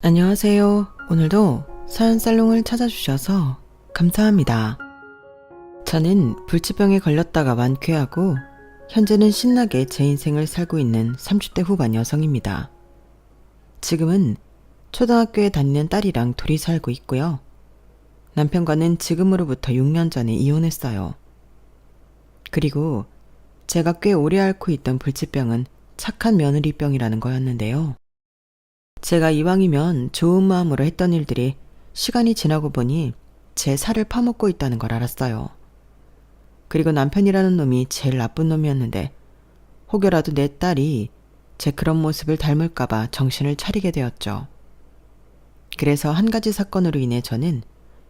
안녕하세요. 오늘도 사연살롱을 찾아주셔서 감사합니다. 저는 불치병에 걸렸다가 완쾌하고 현재는 신나게 제 인생을 살고 있는 30대 후반 여성입니다. 지금은 초등학교에 다니는 딸이랑 둘이 살고 있고요. 남편과는 지금으로부터 6년 전에 이혼했어요. 그리고 제가 꽤 오래 앓고 있던 불치병은 착한 며느리병이라는 거였는데요. 제가 이왕이면 좋은 마음으로 했던 일들이 시간이 지나고 보니 제 살을 파먹고 있다는 걸 알았어요. 그리고 남편이라는 놈이 제일 나쁜 놈이었는데 혹여라도 내 딸이 제 그런 모습을 닮을까봐 정신을 차리게 되었죠. 그래서 한 가지 사건으로 인해 저는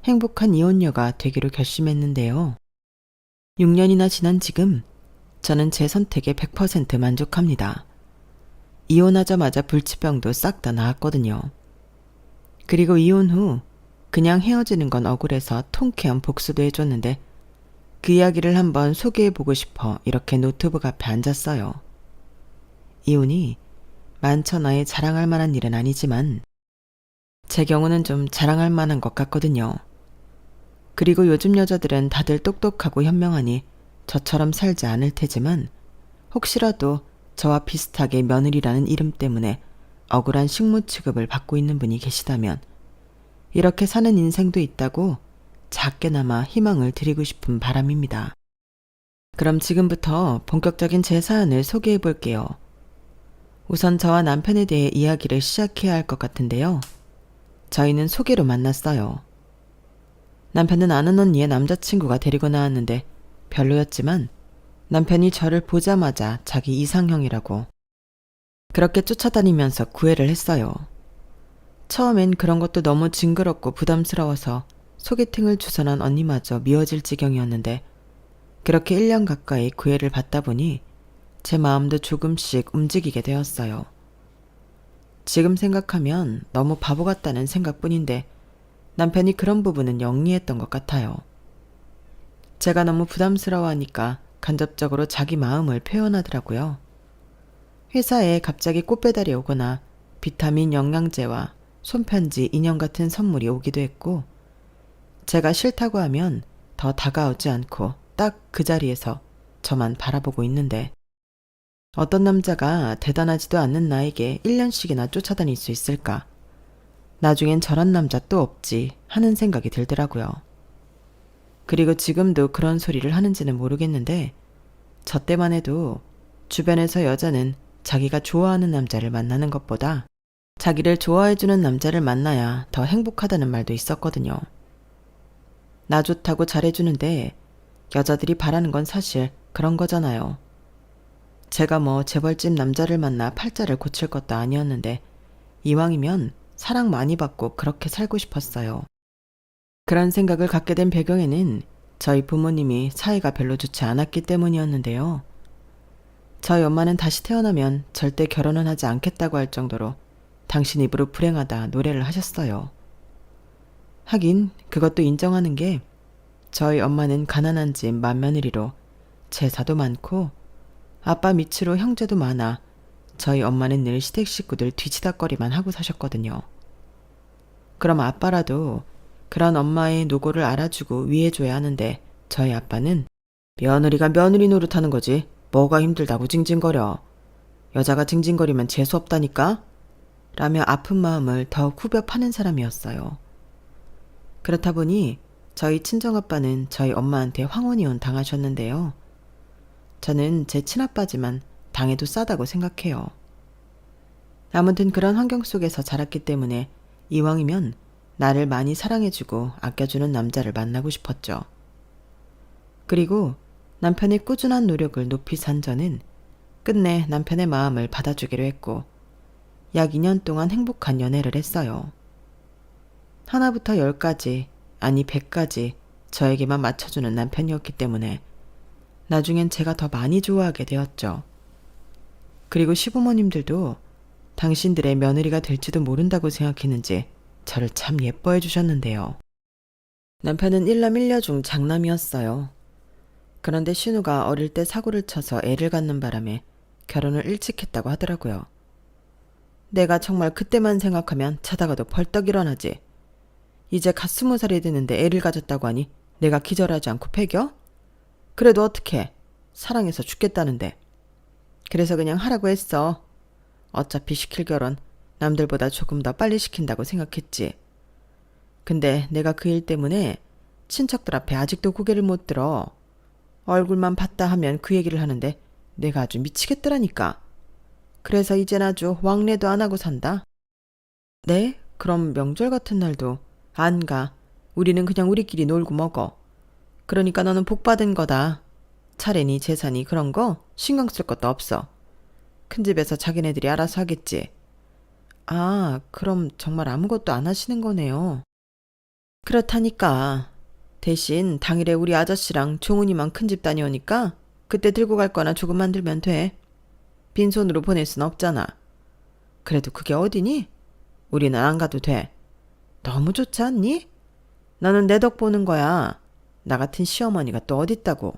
행복한 이혼녀가 되기로 결심했는데요. 6년이나 지난 지금 저는 제 선택에 100% 만족합니다. 이혼하자마자 불치병도 싹 다 나았거든요. 그리고 이혼 후 그냥 헤어지는 건 억울해서 통쾌한 복수도 해줬는데 그 이야기를 한번 소개해보고 싶어 이렇게 노트북 앞에 앉았어요. 이혼이 만천하에 자랑할 만한 일은 아니지만 제 경우는 좀 자랑할 만한 것 같거든요. 그리고 요즘 여자들은 다들 똑똑하고 현명하니 저처럼 살지 않을 테지만 혹시라도 저와 비슷하게 며느리라는 이름 때문에 억울한 식모 취급을 받고 있는 분이 계시다면 이렇게 사는 인생도 있다고 작게나마 희망을 드리고 싶은 바람입니다. 그럼 지금부터 본격적인 제 사연을 소개해 볼게요. 우선 저와 남편에 대해 이야기를 시작해야 할 것 같은데요. 저희는 소개로 만났어요. 남편은 아는 언니의 남자친구가 데리고 나왔는데 별로였지만 남편이 저를 보자마자 자기 이상형이라고 그렇게 쫓아다니면서 구애를 했어요. 처음엔 그런 것도 너무 징그럽고 부담스러워서 소개팅을 주선한 언니마저 미워질 지경이었는데 그렇게 1년 가까이 구애를 받다 보니 제 마음도 조금씩 움직이게 되었어요. 지금 생각하면 너무 바보 같다는 생각뿐인데 남편이 그런 부분은 영리했던 것 같아요. 제가 너무 부담스러워하니까 간접적으로 자기 마음을 표현하더라고요. 회사에 갑자기 꽃배달이 오거나 비타민 영양제와 손편지, 인형 같은 선물이 오기도 했고 제가 싫다고 하면 더 다가오지 않고 딱 그 자리에서 저만 바라보고 있는데 어떤 남자가 대단하지도 않는 나에게 1년씩이나 쫓아다닐 수 있을까? 나중엔 저런 남자 또 없지 하는 생각이 들더라고요. 그리고 지금도 그런 소리를 하는지는 모르겠는데 저 때만 해도 주변에서 여자는 자기가 좋아하는 남자를 만나는 것보다 자기를 좋아해주는 남자를 만나야 더 행복하다는 말도 있었거든요. 나 좋다고 잘해주는데 여자들이 바라는 건 사실 그런 거잖아요. 제가 뭐 재벌집 남자를 만나 팔자를 고칠 것도 아니었는데 이왕이면 사랑 많이 받고 그렇게 살고 싶었어요. 그런 생각을 갖게 된 배경에는 저희 부모님이 사이가 별로 좋지 않았기 때문이었는데요. 저희 엄마는 다시 태어나면 절대 결혼은 하지 않겠다고 할 정도로 당신 입으로 불행하다 노래를 하셨어요. 하긴 그것도 인정하는 게 저희 엄마는 가난한 집 맏며느리로 제사도 많고 아빠 밑으로 형제도 많아 저희 엄마는 늘 시댁 식구들 뒤치다꺼리만 하고 사셨거든요. 그럼 아빠라도 그런 엄마의 노고를 알아주고 위해줘야 하는데 저희 아빠는 며느리가 며느리 노릇하는 거지 뭐가 힘들다고 징징거려. 여자가 징징거리면 재수없다니까? 라며 아픈 마음을 더욱 후벼 파는 사람이었어요. 그렇다 보니 저희 친정아빠는 저희 엄마한테 황혼이혼 당하셨는데요. 저는 제 친아빠지만 당해도 싸다고 생각해요. 아무튼 그런 환경 속에서 자랐기 때문에 이왕이면 나를 많이 사랑해주고 아껴주는 남자를 만나고 싶었죠. 그리고 남편의 꾸준한 노력을 높이 산 저는 끝내 남편의 마음을 받아주기로 했고 약 2년 동안 행복한 연애를 했어요. 하나부터 10까지 아니 100까지 저에게만 맞춰주는 남편이었기 때문에 나중엔 제가 더 많이 좋아하게 되었죠. 그리고 시부모님들도 당신들의 며느리가 될지도 모른다고 생각했는지 저를 참 예뻐해 주셨는데요. 남편은 일남 일녀 중 장남이었어요. 그런데 신우가 어릴 때 사고를 쳐서 애를 갖는 바람에 결혼을 일찍 했다고 하더라고요. 내가 정말 그때만 생각하면 자다가도 벌떡 일어나지. 이제 갓 20살이 됐는데 애를 가졌다고 하니 내가 기절하지 않고 패겨? 그래도 어떡해. 사랑해서 죽겠다는데. 그래서 그냥 하라고 했어. 어차피 시킬 결혼 남들보다 조금 더 빨리 시킨다고 생각했지. 근데 내가 그 일 때문에 친척들 앞에 아직도 고개를 못 들어. 얼굴만 봤다 하면 그 얘기를 하는데 내가 아주 미치겠더라니까. 그래서 이젠 아주 왕래도 안 하고 산다. 네? 그럼 명절 같은 날도 안 가. 우리는 그냥 우리끼리 놀고 먹어. 그러니까 너는 복 받은 거다. 차례니 재산이 그런 거 신경 쓸 것도 없어. 큰 집에서 자기네들이 알아서 하겠지. 아, 그럼 정말 아무것도 안 하시는 거네요. 그렇다니까. 대신 당일에 우리 아저씨랑 종훈이만 큰 집 다녀오니까 그때 들고 갈 거나 조금 만들면 돼. 빈손으로 보낼 순 없잖아. 그래도 그게 어디니? 우리는 안 가도 돼. 너무 좋지 않니? 너는 내 덕 보는 거야. 나 같은 시어머니가 또 어딨다고.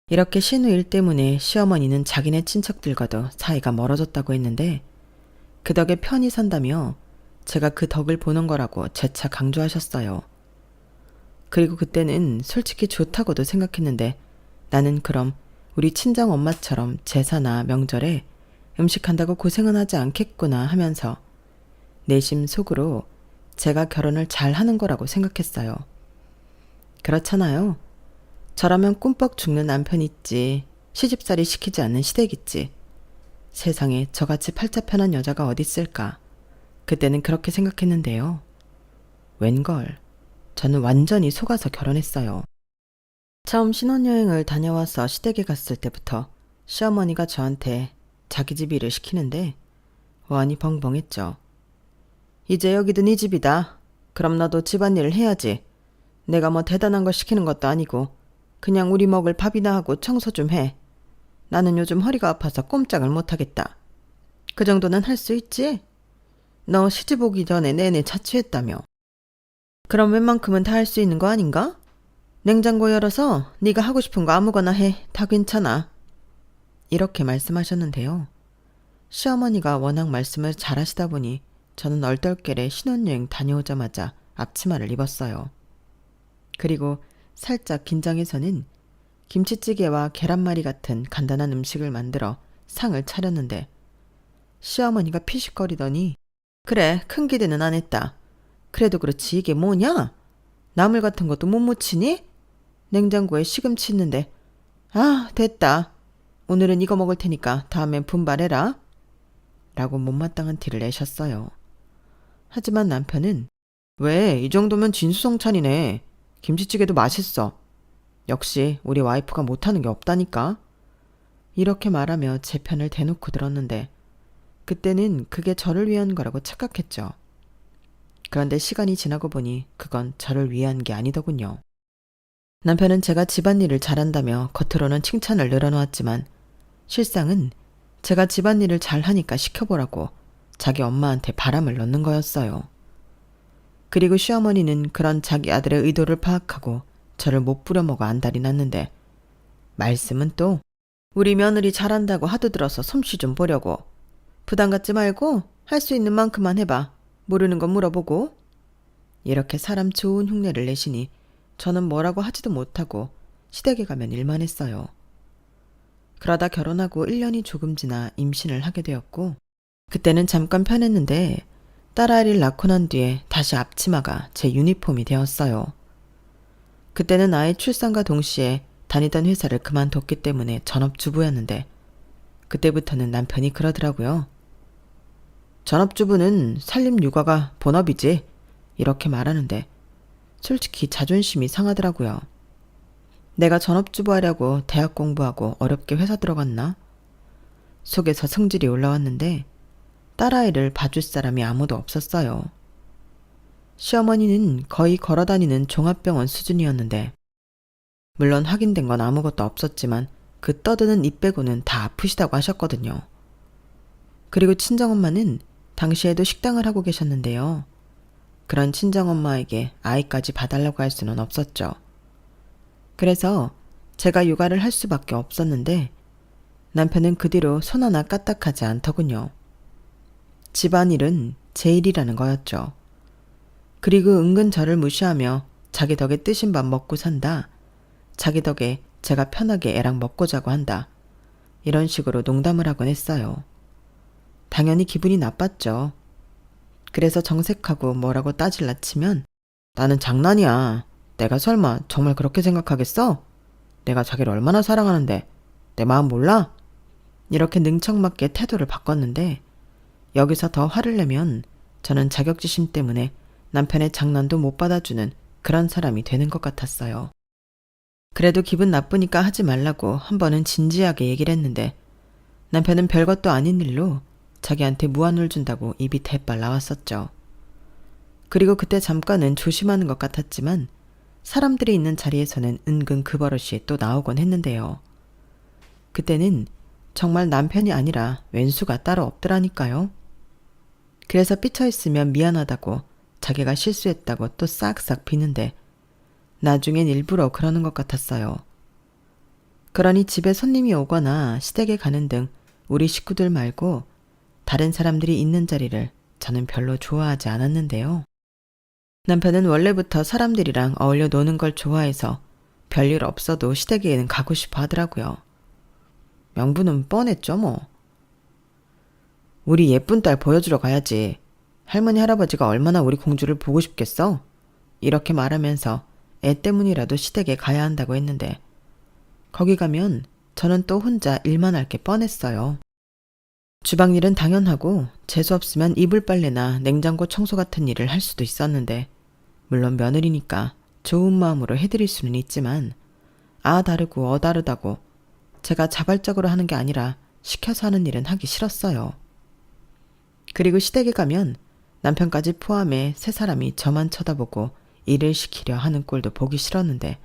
이렇게 신우 일 때문에 시어머니는 자기네 친척들과도 사이가 멀어졌다고 했는데 그 덕에 편히 산다며 제가 그 덕을 보는 거라고 재차 강조하셨어요. 그리고 그때는 솔직히 좋다고도 생각했는데 나는 그럼 우리 친정 엄마처럼 제사나 명절에 음식한다고 고생은 하지 않겠구나 하면서 내심 속으로 제가 결혼을 잘 하는 거라고 생각했어요. 그렇잖아요. 저라면 꿈뻑 죽는 남편 있지. 시집살이 시키지 않는 시댁 있지. 세상에 저같이 팔자 편한 여자가 어디 있을까. 그때는 그렇게 생각했는데요. 웬걸. 저는 완전히 속아서 결혼했어요. 처음 신혼여행을 다녀와서 시댁에 갔을 때부터 시어머니가 저한테 자기 집 일을 시키는데 완이 벙벙했죠. 이제 여기도 네 집이다. 그럼 너도 집안일을 해야지. 내가 뭐 대단한 걸 시키는 것도 아니고 그냥 우리 먹을 밥이나 하고 청소 좀 해. 나는 요즘 허리가 아파서 꼼짝을 못하겠다. 그 정도는 할 수 있지? 너 시집 오기 전에 내내 자취했다며. 그럼 웬만큼은 다 할 수 있는 거 아닌가? 냉장고 열어서 네가 하고 싶은 거 아무거나 해. 다 괜찮아. 이렇게 말씀하셨는데요. 시어머니가 워낙 말씀을 잘하시다 보니 저는 얼떨결에 신혼여행 다녀오자마자 앞치마를 입었어요. 그리고 살짝 긴장해서는 김치찌개와 계란말이 같은 간단한 음식을 만들어 상을 차렸는데 시어머니가 피식거리더니 그래, 큰 기대는 안 했다. 그래도 그렇지 이게 뭐냐? 나물 같은 것도 못 무치니? 냉장고에 시금치 있는데. 아, 됐다. 오늘은 이거 먹을 테니까 다음엔 분발해라. 라고 못마땅한 티를 내셨어요. 하지만 남편은 왜, 이 정도면 진수성찬이네. 김치찌개도 맛있어. 역시 우리 와이프가 못하는 게 없다니까. 이렇게 말하며 제 편을 대놓고 들었는데 그때는 그게 저를 위한 거라고 착각했죠. 그런데 시간이 지나고 보니 그건 저를 위한 게 아니더군요. 남편은 제가 집안일을 잘한다며 겉으로는 칭찬을 늘어놓았지만 실상은 제가 집안일을 잘하니까 시켜보라고 자기 엄마한테 바람을 넣는 거였어요. 그리고 시어머니는 그런 자기 아들의 의도를 파악하고 저를 못 부려먹어 안달이 났는데 말씀은 또 우리 며느리 잘한다고 하도 들어서 솜씨 좀 보려고. 부담 갖지 말고 할 수 있는 만큼만 해봐. 모르는 건 물어보고. 이렇게 사람 좋은 흉내를 내시니 저는 뭐라고 하지도 못하고 시댁에 가면 일만 했어요. 그러다 결혼하고 1년이 조금 지나 임신을 하게 되었고 그때는 잠깐 편했는데 딸아이를 낳고 난 뒤에 다시 앞치마가 제 유니폼이 되었어요. 그때는 아이 출산과 동시에 다니던 회사를 그만뒀기 때문에 전업주부였는데 그때부터는 남편이 그러더라고요. 전업주부는 살림 육아가 본업이지. 이렇게 말하는데 솔직히 자존심이 상하더라고요. 내가 전업주부 하려고 대학 공부하고 어렵게 회사 들어갔나? 속에서 성질이 올라왔는데 딸아이를 봐줄 사람이 아무도 없었어요. 시어머니는 거의 걸어다니는 종합병원 수준이었는데 물론 확인된 건 아무것도 없었지만 그 떠드는 입 빼고는 다 아프시다고 하셨거든요. 그리고 친정엄마는 당시에도 식당을 하고 계셨는데요. 그런 친정엄마에게 아이까지 봐달라고 할 수는 없었죠. 그래서 제가 육아를 할 수밖에 없었는데 남편은 그 뒤로 손 하나 까딱하지 않더군요. 집안일은 제 일이라는 거였죠. 그리고 은근 저를 무시하며 자기 덕에 뜨신 밥 먹고 산다. 자기 덕에 제가 편하게 애랑 먹고 자고 한다. 이런 식으로 농담을 하곤 했어요. 당연히 기분이 나빴죠. 그래서 정색하고 뭐라고 따질라 치면 나는 장난이야. 내가 설마 정말 그렇게 생각하겠어? 내가 자기를 얼마나 사랑하는데 내 마음 몰라? 이렇게 능청맞게 태도를 바꿨는데 여기서 더 화를 내면 저는 자격지심 때문에 남편의 장난도 못 받아주는 그런 사람이 되는 것 같았어요. 그래도 기분 나쁘니까 하지 말라고 한 번은 진지하게 얘기를 했는데 남편은 별것도 아닌 일로 자기한테 무안을 준다고 입이 대빨 나왔었죠. 그리고 그때 잠깐은 조심하는 것 같았지만 사람들이 있는 자리에서는 은근 그 버릇이 또 나오곤 했는데요. 그때는 정말 남편이 아니라 왼수가 따로 없더라니까요. 그래서 삐쳐있으면 미안하다고 자기가 실수했다고 또 싹싹 비는데 나중엔 일부러 그러는 것 같았어요. 그러니 집에 손님이 오거나 시댁에 가는 등 우리 식구들 말고 다른 사람들이 있는 자리를 저는 별로 좋아하지 않았는데요. 남편은 원래부터 사람들이랑 어울려 노는 걸 좋아해서 별일 없어도 시댁에는 가고 싶어 하더라고요. 명분은 뻔했죠 뭐. 우리 예쁜 딸 보여주러 가야지. 할머니 할아버지가 얼마나 우리 공주를 보고 싶겠어? 이렇게 말하면서 애 때문이라도 시댁에 가야 한다고 했는데 거기 가면 저는 또 혼자 일만 할 게 뻔했어요. 주방일은 당연하고 재수없으면 이불 빨래나 냉장고 청소 같은 일을 할 수도 있었는데 물론 며느리니까 좋은 마음으로 해드릴 수는 있지만 아 다르고 어 다르다고 제가 자발적으로 하는 게 아니라 시켜서 하는 일은 하기 싫었어요. 그리고 시댁에 가면 남편까지 포함해 세 사람이 저만 쳐다보고 일을 시키려 하는 꼴도 보기 싫었는데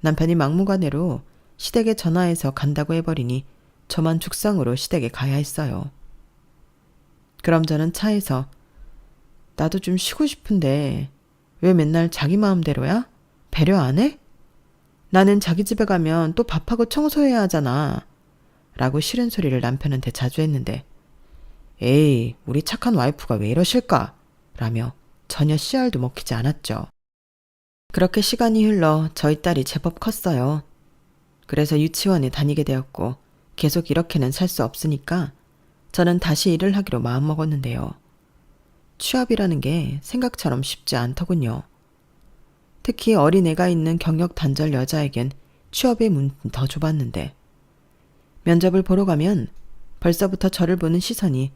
남편이 막무가내로 시댁에 전화해서 간다고 해버리니 저만 죽상으로 시댁에 가야 했어요. 그럼 저는 차에서 나도 좀 쉬고 싶은데 왜 맨날 자기 마음대로야? 배려 안 해? 나는 자기 집에 가면 또 밥하고 청소해야 하잖아. 라고 싫은 소리를 남편한테 자주 했는데 에이 우리 착한 와이프가 왜 이러실까? 라며 전혀 씨알도 먹히지 않았죠. 그렇게 시간이 흘러 저희 딸이 제법 컸어요. 그래서 유치원에 다니게 되었고 계속 이렇게는 살 수 없으니까 저는 다시 일을 하기로 마음먹었는데요. 취업이라는 게 생각처럼 쉽지 않더군요. 특히 어린애가 있는 경력 단절 여자에겐 취업의 문은 더 좁았는데 면접을 보러 가면 벌써부터 저를 보는 시선이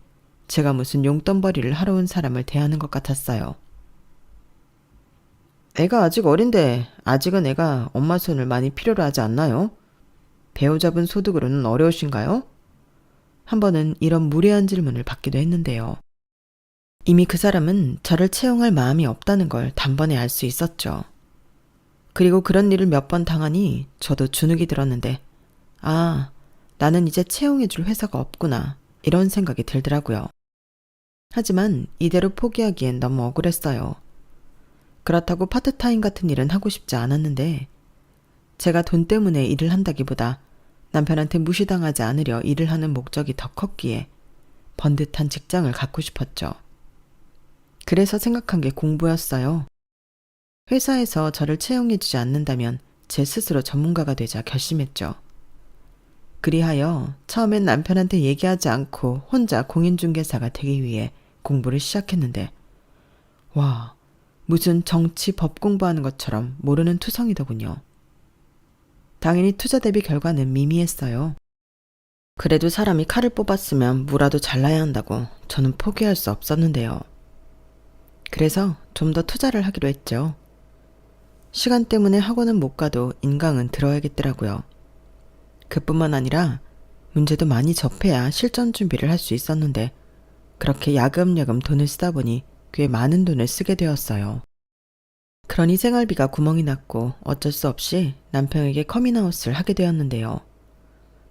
제가 무슨 용돈벌이를 하러 온 사람을 대하는 것 같았어요. 애가 아직 어린데 아직은 애가 엄마 손을 많이 필요로 하지 않나요? 배우자분 소득으로는 어려우신가요? 한 번은 이런 무례한 질문을 받기도 했는데요. 이미 그 사람은 저를 채용할 마음이 없다는 걸 단번에 알 수 있었죠. 그리고 그런 일을 몇 번 당하니 저도 주눅이 들었는데 아, 나는 이제 채용해줄 회사가 없구나 이런 생각이 들더라고요. 하지만 이대로 포기하기엔 너무 억울했어요. 그렇다고 파트타임 같은 일은 하고 싶지 않았는데 제가 돈 때문에 일을 한다기보다 남편한테 무시당하지 않으려 일을 하는 목적이 더 컸기에 번듯한 직장을 갖고 싶었죠. 그래서 생각한 게 공부였어요. 회사에서 저를 채용해주지 않는다면 제 스스로 전문가가 되자 결심했죠. 그리하여 처음엔 남편한테 얘기하지 않고 혼자 공인중개사가 되기 위해 공부를 시작했는데 와, 무슨 정치 법 공부하는 것처럼 모르는 투성이더군요. 당연히 투자 대비 결과는 미미했어요. 그래도 사람이 칼을 뽑았으면 무라도 잘라야 한다고 저는 포기할 수 없었는데요. 그래서 좀 더 투자를 하기로 했죠. 시간 때문에 학원은 못 가도 인강은 들어야겠더라고요. 그뿐만 아니라 문제도 많이 접해야 실전 준비를 할 수 있었는데 그렇게 야금야금 돈을 쓰다 보니 꽤 많은 돈을 쓰게 되었어요. 그러니 생활비가 구멍이 났고 어쩔 수 없이 남편에게 커밍아웃을 하게 되었는데요.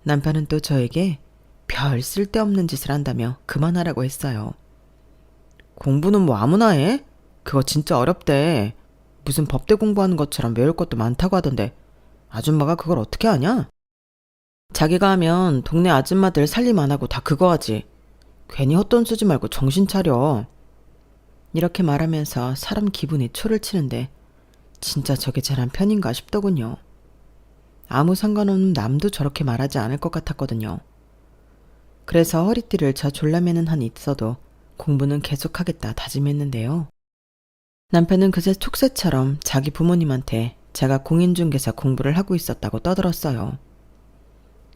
남편은 또 저에게 별 쓸데없는 짓을 한다며 그만하라고 했어요. 공부는 뭐 아무나 해? 그거 진짜 어렵대. 무슨 법대 공부하는 것처럼 외울 것도 많다고 하던데 아줌마가 그걸 어떻게 하냐? 자기가 하면 동네 아줌마들 살림 안 하고 다 그거 하지. 괜히 헛돈 쓰지 말고 정신 차려. 이렇게 말하면서 사람 기분이 초를 치는데 진짜 저게 잘한 편인가 싶더군요. 아무 상관없는 남도 저렇게 말하지 않을 것 같았거든요. 그래서 허리띠를 저 졸라매는 한이 있어도 공부는 계속하겠다 다짐했는데요. 남편은 그새 촉새처럼 자기 부모님한테 제가 공인중개사 공부를 하고 있었다고 떠들었어요.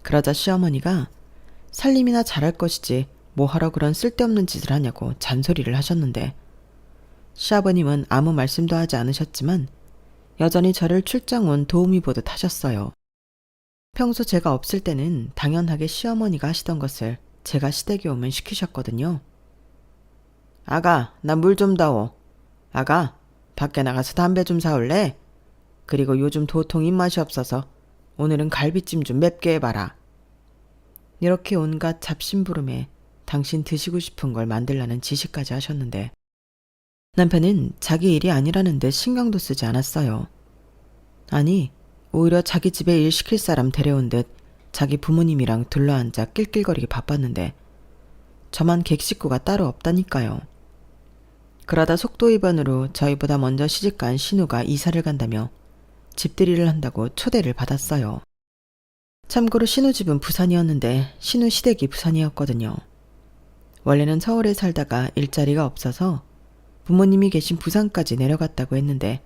그러자 시어머니가 살림이나 잘할 것이지 뭐하러 그런 쓸데없는 짓을 하냐고 잔소리를 하셨는데, 시아버님은 아무 말씀도 하지 않으셨지만 여전히 저를 출장 온 도우미 보듯 하셨어요. 평소 제가 없을 때는 당연하게 시어머니가 하시던 것을 제가 시댁에 오면 시키셨거든요. 아가, 나 물 좀 다오. 아가, 밖에 나가서 담배 좀 사올래? 그리고 요즘 도통 입맛이 없어서 오늘은 갈비찜 좀 맵게 해봐라. 이렇게 온갖 잡심부름에 당신 드시고 싶은 걸 만들라는 지시까지 하셨는데, 남편은 자기 일이 아니라는 데 신경도 쓰지 않았어요. 아니, 오히려 자기 집에 일 시킬 사람 데려온 듯 자기 부모님이랑 둘러앉아 낄낄거리기 바빴는데 저만 객식구가 따로 없다니까요. 그러다 속도 위반으로 저희보다 먼저 시집간 신우가 이사를 간다며 집들이를 한다고 초대를 받았어요. 참고로 신우 집은 부산이었는데 신우 시댁이 부산이었거든요. 원래는 서울에 살다가 일자리가 없어서 부모님이 계신 부산까지 내려갔다고 했는데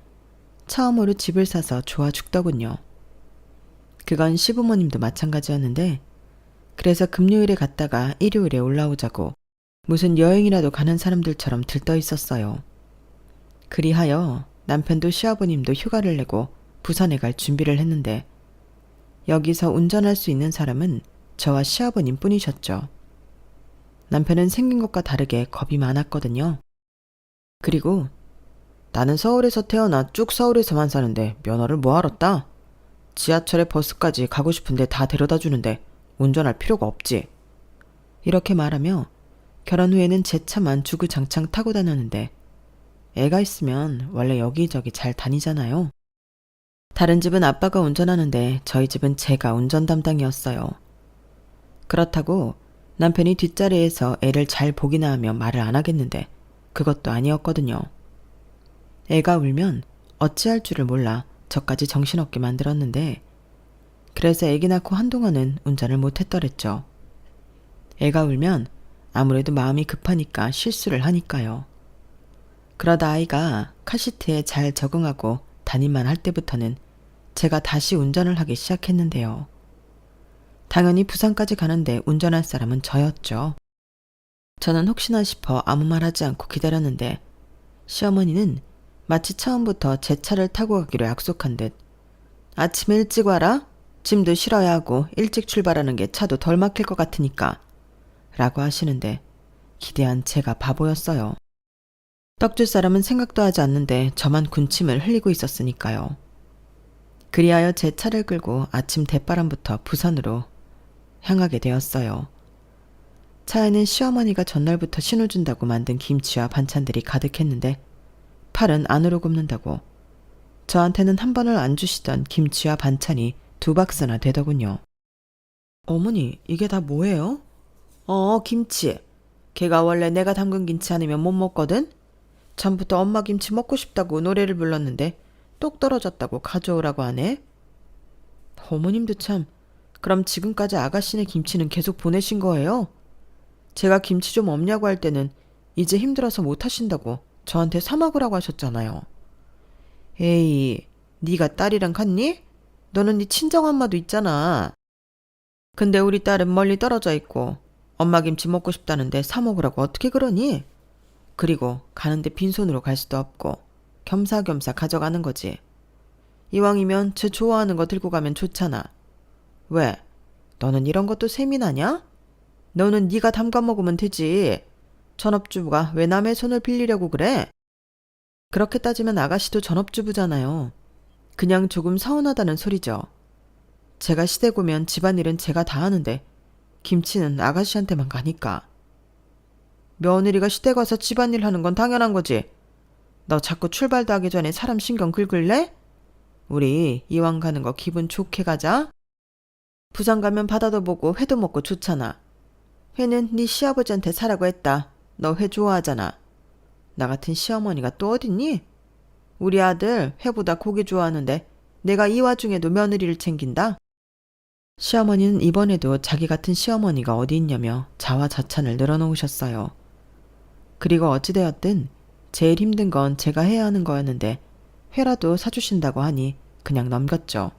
처음으로 집을 사서 좋아 죽더군요. 그건 시부모님도 마찬가지였는데, 그래서 금요일에 갔다가 일요일에 올라오자고 무슨 여행이라도 가는 사람들처럼 들떠 있었어요. 그리하여 남편도 시아버님도 휴가를 내고 부산에 갈 준비를 했는데 여기서 운전할 수 있는 사람은 저와 시아버님 뿐이셨죠. 남편은 생긴 것과 다르게 겁이 많았거든요. 그리고 나는 서울에서 태어나 쭉 서울에서만 사는데 면허를 뭐하러 따? 지하철에 버스까지 가고 싶은데 다 데려다 주는데 운전할 필요가 없지. 이렇게 말하며 결혼 후에는 제 차만 주구장창 타고 다녔는데 애가 있으면 원래 여기저기 잘 다니잖아요. 다른 집은 아빠가 운전하는데 저희 집은 제가 운전 담당이었어요. 그렇다고 남편이 뒷자리에서 애를 잘 보기나 하며 말을 안 하겠는데 그것도 아니었거든요. 애가 울면 어찌할 줄을 몰라 저까지 정신없게 만들었는데, 그래서 애기 낳고 한동안은 운전을 못했더랬죠. 애가 울면 아무래도 마음이 급하니까 실수를 하니까요. 그러다 아이가 카시트에 잘 적응하고 다닐만 할 때부터는 제가 다시 운전을 하기 시작했는데요. 당연히 부산까지 가는데 운전할 사람은 저였죠. 저는 혹시나 싶어 아무 말 하지 않고 기다렸는데 시어머니는 마치 처음부터 제 차를 타고 가기로 약속한 듯 아침에 일찍 와라? 짐도 실어야 하고 일찍 출발하는 게 차도 덜 막힐 것 같으니까 라고 하시는데 기대한 제가 바보였어요. 떡줄 사람은 생각도 하지 않는데 저만 군침을 흘리고 있었으니까요. 그리하여 제 차를 끌고 아침 대바람부터 부산으로 향하게 되었어요. 차에는 시어머니가 전날부터 신어준다고 만든 김치와 반찬들이 가득했는데 팔은 안으로 굽는다고 저한테는 한 번을 안 주시던 김치와 반찬이 2박스나 되더군요. 어머니, 이게 다 뭐예요? 김치. 걔가 원래 내가 담근 김치 아니면 못 먹거든? 전부터 엄마 김치 먹고 싶다고 노래를 불렀는데 똑 떨어졌다고 가져오라고 하네. 어머님도 참, 그럼 지금까지 아가씨네 김치는 계속 보내신 거예요? 제가 김치 좀 없냐고 할 때는 이제 힘들어서 못 하신다고 저한테 사 먹으라고 하셨잖아요. 에이, 네가 딸이랑 같니? 너는 네 친정엄마도 있잖아. 근데 우리 딸은 멀리 떨어져 있고 엄마 김치 먹고 싶다는데 사 먹으라고 어떻게 그러니? 그리고 가는데 빈손으로 갈 수도 없고 겸사겸사 가져가는 거지. 이왕이면 쟤 좋아하는 거 들고 가면 좋잖아. 왜? 너는 이런 것도 세민하냐? 너는 네가 담가 먹으면 되지. 전업주부가 왜 남의 손을 빌리려고 그래? 그렇게 따지면 아가씨도 전업주부잖아요. 그냥 조금 서운하다는 소리죠. 제가 시댁 오면 집안일은 제가 다 하는데 김치는 아가씨한테만 가니까. 며느리가 시댁 와서 집안일 하는 건 당연한 거지. 너 자꾸 출발도 하기 전에 사람 신경 긁을래? 우리 이왕 가는 거 기분 좋게 가자. 부산 가면 바다도 보고 회도 먹고 좋잖아. 회는 네 시아버지한테 사라고 했다. 너 회 좋아하잖아. 나 같은 시어머니가 또 어딨니? 우리 아들 회보다 고기 좋아하는데 내가 이 와중에도 며느리를 챙긴다? 시어머니는 이번에도 자기 같은 시어머니가 어디 있냐며 자화자찬을 늘어놓으셨어요. 그리고 어찌되었든 제일 힘든 건 제가 해야 하는 거였는데 회라도 사주신다고 하니 그냥 넘겼죠.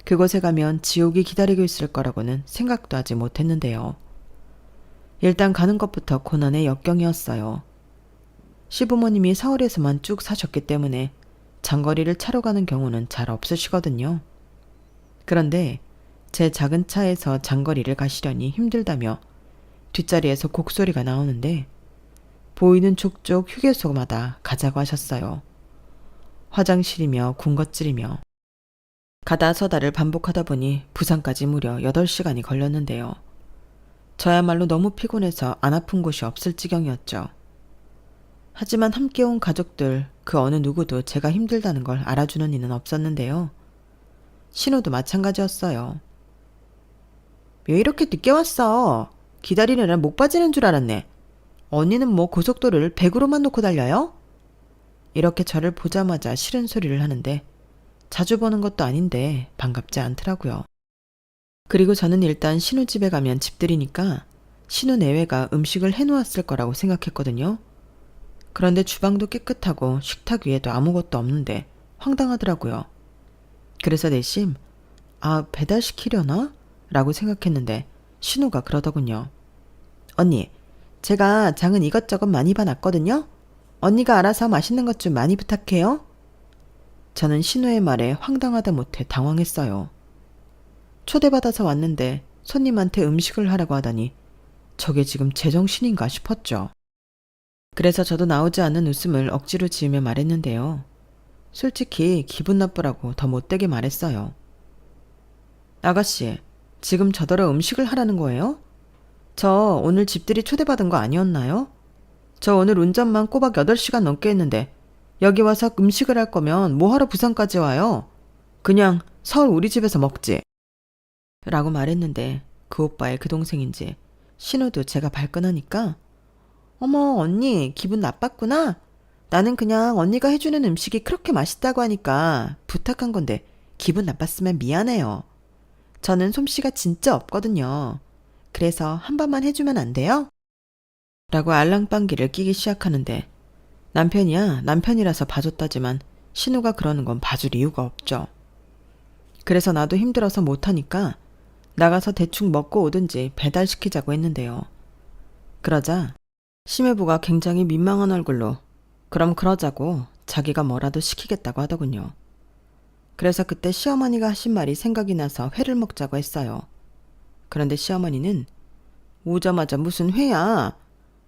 그곳에 가면 지옥이 기다리고 있을 거라고는 생각도 하지 못했는데요. 일단 가는 것부터 고난의 역경이었어요. 시부모님이 서울에서만 쭉 사셨기 때문에 장거리를 차로 가는 경우는 잘 없으시거든요. 그런데 제 작은 차에서 장거리를 가시려니 힘들다며 뒷자리에서 곡소리가 나오는데 보이는 족족 휴게소마다 가자고 하셨어요. 화장실이며 군것질이며 가다 서다를 반복하다 보니 부산까지 무려 8시간이 걸렸는데요. 저야말로 너무 피곤해서 안 아픈 곳이 없을 지경이었죠. 하지만 함께 온 가족들 그 어느 누구도 제가 힘들다는 걸 알아주는 이는 없었는데요. 신우도 마찬가지였어요. 왜 이렇게 늦게 왔어? 기다리느라 목 빠지는 줄 알았네. 언니는 뭐 고속도로를 100으로만 놓고 달려요? 이렇게 저를 보자마자 싫은 소리를 하는데 자주 보는 것도 아닌데 반갑지 않더라고요. 그리고 저는 일단 신우 집에 가면 집들이니까 신우 내외가 음식을 해놓았을 거라고 생각했거든요. 그런데 주방도 깨끗하고 식탁 위에도 아무것도 없는데 황당하더라고요. 그래서 내심 배달시키려나? 라고 생각했는데 신우가 그러더군요. 언니, 제가 장은 이것저것 많이 봐놨거든요. 언니가 알아서 맛있는 것 좀 많이 부탁해요. 저는 신우의 말에 황당하다 못해 당황했어요. 초대받아서 왔는데 손님한테 음식을 하라고 하다니 저게 지금 제정신인가 싶었죠. 그래서 저도 나오지 않는 웃음을 억지로 지으며 말했는데요. 솔직히 기분 나쁘라고 더 못되게 말했어요. 아가씨, 지금 저더러 음식을 하라는 거예요? 저 오늘 집들이 초대받은 거 아니었나요? 저 오늘 운전만 꼬박 8시간 넘게 했는데 여기 와서 음식을 할 거면 뭐하러 부산까지 와요? 그냥 서울 우리 집에서 먹지. 라고 말했는데 그 오빠의 그 동생인지 신우도 제가 발끈하니까 어머 언니 기분 나빴구나. 나는 그냥 언니가 해주는 음식이 그렇게 맛있다고 하니까 부탁한 건데 기분 나빴으면 미안해요. 저는 솜씨가 진짜 없거든요. 그래서 한 번만 해주면 안 돼요? 라고 알랑방귀를 끼기 시작하는데 남편이야 남편이라서 봐줬다지만 신우가 그러는 건 봐줄 이유가 없죠. 그래서 나도 힘들어서 못하니까 나가서 대충 먹고 오든지 배달시키자고 했는데요. 그러자 심해부가 굉장히 민망한 얼굴로 그럼 그러자고 자기가 뭐라도 시키겠다고 하더군요. 그래서 그때 시어머니가 하신 말이 생각이 나서 회를 먹자고 했어요. 그런데 시어머니는 오자마자 무슨 회야?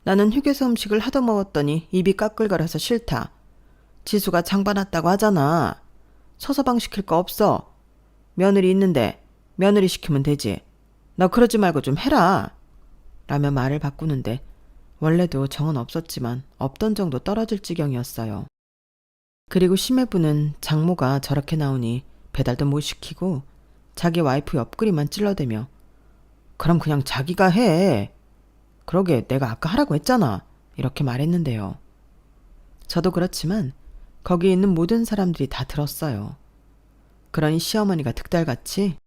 나는 휴게소 음식을 하도 먹었더니 입이 까끌거려서 싫다. 지수가 장봐놨다고 하잖아. 서서방 시킬 거 없어. 며느리 있는데 며느리 시키면 되지. 너 그러지 말고 좀 해라. 라며 말을 바꾸는데 원래도 정은 없었지만 없던 정도 떨어질 지경이었어요. 그리고 심해부는 장모가 저렇게 나오니 배달도 못 시키고 자기 와이프 옆구리만 찔러대며 그럼 그냥 자기가 해. 그러게 내가 아까 하라고 했잖아. 이렇게 말했는데요. 저도 그렇지만 거기 있는 모든 사람들이 다 들었어요. 그러니 시어머니가 득달같이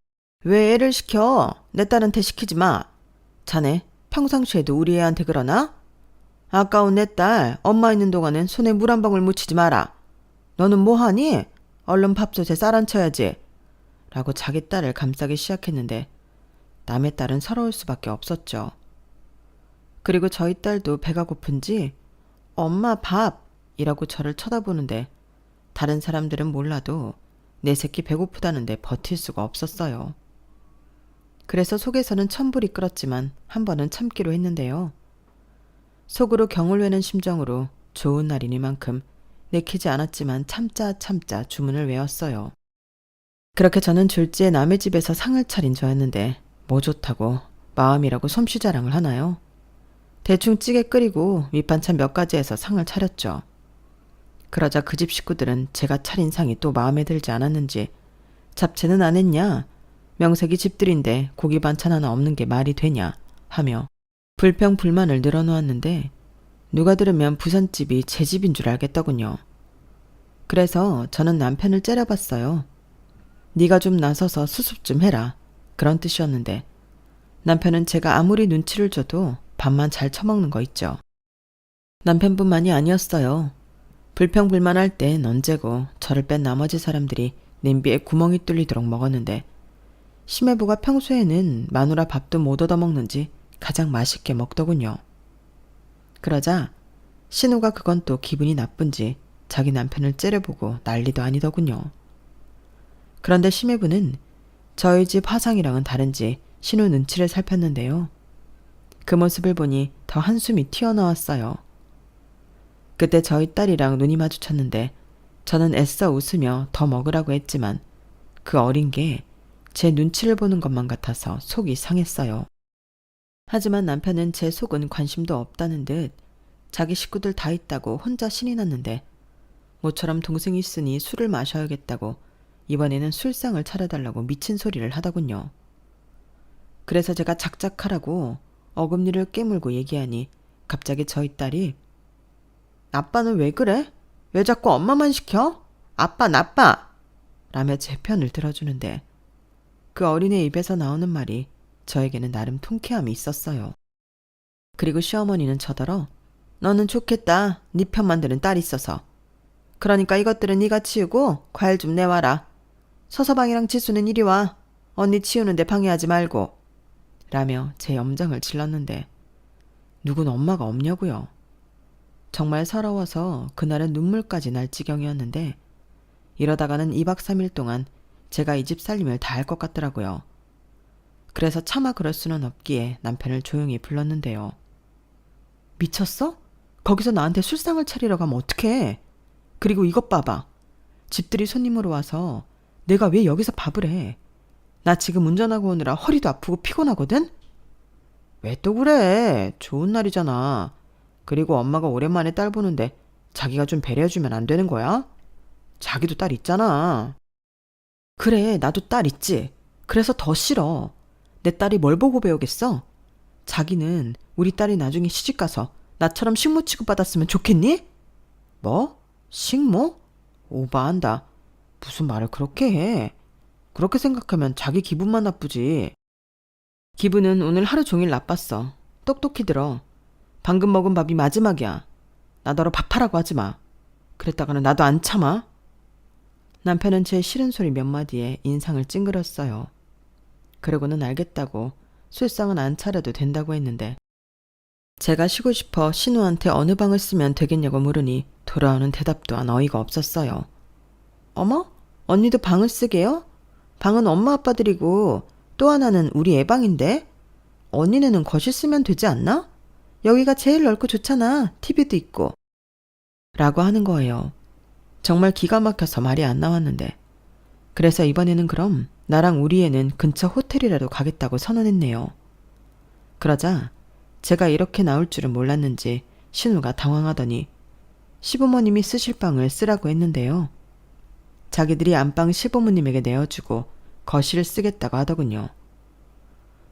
왜 애를 시켜? 내 딸한테 시키지 마. 자네 평상시에도 우리 애한테 그러나? 아까운 내 딸 엄마 있는 동안은 손에 물 한 방울 묻히지 마라. 너는 뭐하니? 얼른 밥솥에 쌀 안 쳐야지. 라고 자기 딸을 감싸기 시작했는데 남의 딸은 서러울 수밖에 없었죠. 그리고 저희 딸도 배가 고픈지 엄마 밥! 이라고 저를 쳐다보는데 다른 사람들은 몰라도 내 새끼 배고프다는데 버틸 수가 없었어요. 그래서 속에서는 천불이 끓었지만 한 번은 참기로 했는데요. 속으로 경을 외는 심정으로 좋은 날이니만큼 내키지 않았지만 참자 주문을 외웠어요. 그렇게 저는 졸지에 남의 집에서 상을 차린 저였는데 뭐 좋다고 마음이라고 솜씨 자랑을 하나요? 대충 찌개 끓이고 밑반찬 몇 가지 해서 상을 차렸죠. 그러자 그 집 식구들은 제가 차린 상이 또 마음에 들지 않았는지 잡채는 안 했냐? 명색이 집들인데 고기 반찬 하나 없는 게 말이 되냐? 하며 불평불만을 늘어놓았는데 누가 들으면 부잣집이 제 집인 줄 알겠더군요. 그래서 저는 남편을 째려봤어요. 네가 좀 나서서 수습 좀 해라. 그런 뜻이었는데 남편은 제가 아무리 눈치를 줘도 밥만 잘 처먹는 거 있죠. 남편뿐만이 아니었어요. 불평불만할 땐 언제고 저를 뺀 나머지 사람들이 냄비에 구멍이 뚫리도록 먹었는데 심해부가 평소에는 마누라 밥도 못 얻어먹는지 가장 맛있게 먹더군요. 그러자 신우가 그건 또 기분이 나쁜지 자기 남편을 째려보고 난리도 아니더군요. 그런데 심해부는 저희 집 화상이랑은 다른지 신우 눈치를 살폈는데요. 그 모습을 보니 더 한숨이 튀어나왔어요. 그때 저희 딸이랑 눈이 마주쳤는데 저는 애써 웃으며 더 먹으라고 했지만 그 어린 게 제 눈치를 보는 것만 같아서 속이 상했어요. 하지만 남편은 제 속은 관심도 없다는 듯 자기 식구들 다 있다고 혼자 신이 났는데 모처럼 동생이 있으니 술을 마셔야겠다고 이번에는 술상을 차려달라고 미친 소리를 하더군요. 그래서 제가 작작하라고 어금니를 깨물고 얘기하니 갑자기 저희 딸이 아빠는 왜 그래? 왜 자꾸 엄마만 시켜? 아빠 나빠! 라며 제 편을 들어주는데 그 어린애 입에서 나오는 말이 저에게는 나름 통쾌함이 있었어요. 그리고 시어머니는 저더러 너는 좋겠다. 네 편만 드는 딸 있어서. 그러니까 이것들은 네가 치우고 과일 좀 내와라. 서서방이랑 지수는 이리 와. 언니 치우는데 방해하지 말고. 라며 제 염정을 질렀는데 누군 엄마가 없냐고요. 정말 서러워서 그날은 눈물까지 날 지경이었는데 이러다가는 2박 3일 동안 제가 이 집 살림을 다 할 것 같더라고요. 그래서 차마 그럴 수는 없기에 남편을 조용히 불렀는데요. 미쳤어? 거기서 나한테 술상을 차리러 가면 어떡해? 그리고 이것 봐봐. 집들이 손님으로 와서 내가 왜 여기서 밥을 해? 나 지금 운전하고 오느라 허리도 아프고 피곤하거든? 왜 또 그래? 좋은 날이잖아. 그리고 엄마가 오랜만에 딸 보는데 자기가 좀 배려해주면 안 되는 거야? 자기도 딸 있잖아. 그래, 나도 딸 있지. 그래서 더 싫어. 내 딸이 뭘 보고 배우겠어? 자기는 우리 딸이 나중에 시집가서 나처럼 식모 취급받았으면 좋겠니? 뭐? 식모? 오바한다. 무슨 말을 그렇게 해. 그렇게 생각하면 자기 기분만 나쁘지. 기분은 오늘 하루 종일 나빴어. 똑똑히 들어. 방금 먹은 밥이 마지막이야. 나더러 밥하라고 하지 마. 그랬다가는 나도 안 참아. 남편은 제 싫은 소리 몇 마디에 인상을 찡그렸어요. 그러고는 알겠다고 술상은 안 차려도 된다고 했는데 제가 쉬고 싶어 신우한테 어느 방을 쓰면 되겠냐고 물으니 돌아오는 대답도 안 어이가 없었어요. 어머? 언니도 방을 쓰게요? 방은 엄마 아빠들이고 또 하나는 우리 애방인데? 언니네는 거실 쓰면 되지 않나? 여기가 제일 넓고 좋잖아. TV도 있고. 라고 하는 거예요. 정말 기가 막혀서 말이 안 나왔는데 그래서 이번에는 그럼 나랑 우리 애는 근처 호텔이라도 가겠다고 선언했네요. 그러자 제가 이렇게 나올 줄은 몰랐는지 신우가 당황하더니 시부모님이 쓰실 방을 쓰라고 했는데요. 자기들이 안방 시부모님에게 내어주고 거실을 쓰겠다고 하더군요.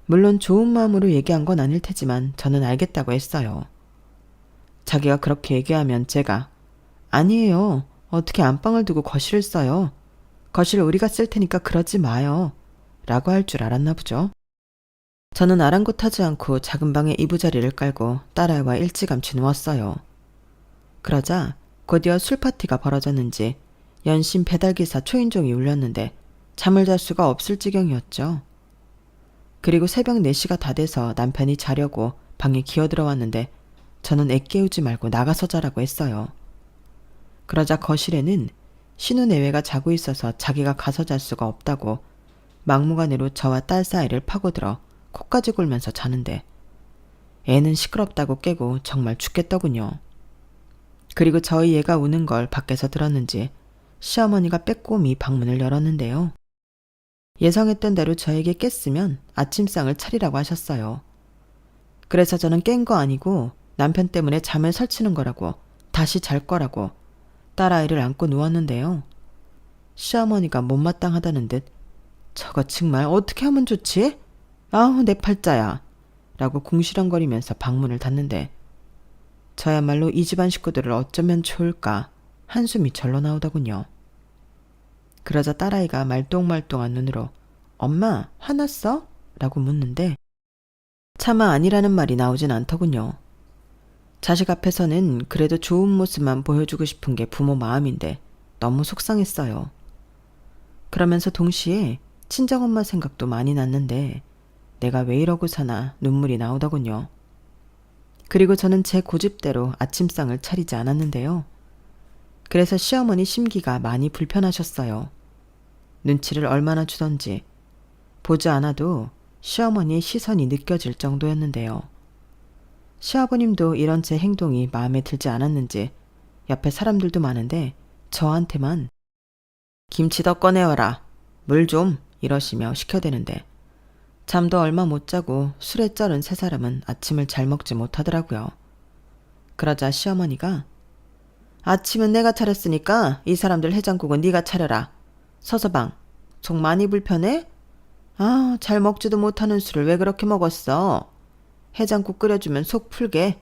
물론 좋은 마음으로 얘기한 건 아닐 테지만 저는 알겠다고 했어요. 자기가 그렇게 얘기하면 제가 아니에요. 어떻게 안방을 두고 거실을 써요? 거실 우리가 쓸 테니까 그러지 마요. 라고 할 줄 알았나 보죠. 저는 아랑곳하지 않고 작은 방에 이부자리를 깔고 딸아이와 일찌감치 누웠어요. 그러자 곧이어 술파티가 벌어졌는지 연신 배달기사 초인종이 울렸는데 잠을 잘 수가 없을 지경이었죠. 그리고 새벽 4시가 다 돼서 남편이 자려고 방에 기어들어왔는데 저는 애 깨우지 말고 나가서 자라고 했어요. 그러자 거실에는 신우 내외가 자고 있어서 자기가 가서 잘 수가 없다고 막무가내로 저와 딸 사이를 파고들어 코까지 골면서 자는데 애는 시끄럽다고 깨고 정말 죽겠더군요. 그리고 저희 애가 우는 걸 밖에서 들었는지 시어머니가 빼꼼히 방문을 열었는데요. 예상했던 대로 저에게 깼으면 아침상을 차리라고 하셨어요. 그래서 저는 깬 거 아니고 남편 때문에 잠을 설치는 거라고 다시 잘 거라고 딸아이를 안고 누웠는데요. 시어머니가 못마땅하다는 듯 저거 정말 어떻게 하면 좋지? 아우 내 팔자야 라고 궁시렁거리면서 방문을 닫는데 저야말로 이 집안 식구들을 어쩌면 좋을까 한숨이 절로 나오더군요. 그러자 딸아이가 말똥말똥한 눈으로 엄마 화났어? 라고 묻는데 차마 아니라는 말이 나오진 않더군요. 자식 앞에서는 그래도 좋은 모습만 보여주고 싶은 게 부모 마음인데 너무 속상했어요. 그러면서 동시에 친정엄마 생각도 많이 났는데 내가 왜 이러고 사나 눈물이 나오더군요. 그리고 저는 제 고집대로 아침상을 차리지 않았는데요. 그래서 시어머니 심기가 많이 불편하셨어요. 눈치를 얼마나 주던지 보지 않아도 시어머니의 시선이 느껴질 정도였는데요. 시아버님도 이런 제 행동이 마음에 들지 않았는지 옆에 사람들도 많은데 저한테만 김치 더 꺼내와라, 물 좀 이러시며 시켜대는데 잠도 얼마 못 자고 술에 쩔은 세 사람은 아침을 잘 먹지 못하더라고요. 그러자 시어머니가 아침은 내가 차렸으니까 이 사람들 해장국은 네가 차려라. 서서방, 속 많이 불편해? 아, 잘 먹지도 못하는 술을 왜 그렇게 먹었어? 해장국 끓여주면 속 풀게.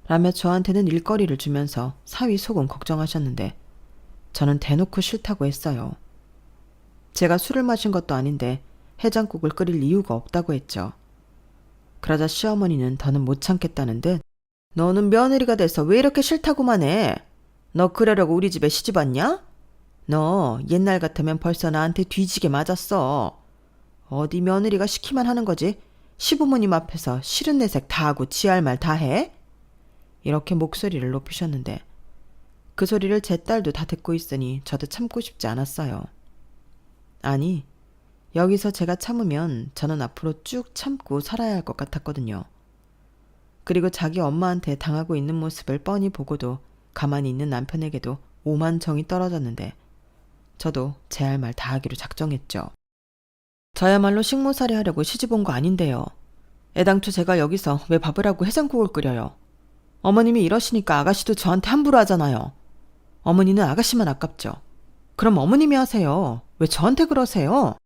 라며 저한테는 일거리를 주면서 사위 속은 걱정하셨는데 저는 대놓고 싫다고 했어요. 제가 술을 마신 것도 아닌데 해장국을 끓일 이유가 없다고 했죠. 그러자 시어머니는 더는 못 참겠다는 듯 너는 며느리가 돼서 왜 이렇게 싫다고만 해? 너 그러려고 우리 집에 시집 왔냐? 너 옛날 같으면 벌써 나한테 뒤지게 맞았어. 어디 며느리가 시키만 하는 거지? 시부모님 앞에서 싫은 내색 다 하고 지할 말 다 해? 이렇게 목소리를 높이셨는데 그 소리를 제 딸도 다 듣고 있으니 저도 참고 싶지 않았어요. 아니, 여기서 제가 참으면 저는 앞으로 쭉 참고 살아야 할 것 같았거든요. 그리고 자기 엄마한테 당하고 있는 모습을 뻔히 보고도 가만히 있는 남편에게도 오만 정이 떨어졌는데 저도 제 할 말 다 하기로 작정했죠. 저야말로 식모살이 하려고 시집 온 거 아닌데요. 애당초 제가 여기서 왜 밥을 하고 해장국을 끓여요. 어머님이 이러시니까 아가씨도 저한테 함부로 하잖아요. 어머니는 아가씨만 아깝죠. 그럼 어머님이 하세요. 왜 저한테 그러세요?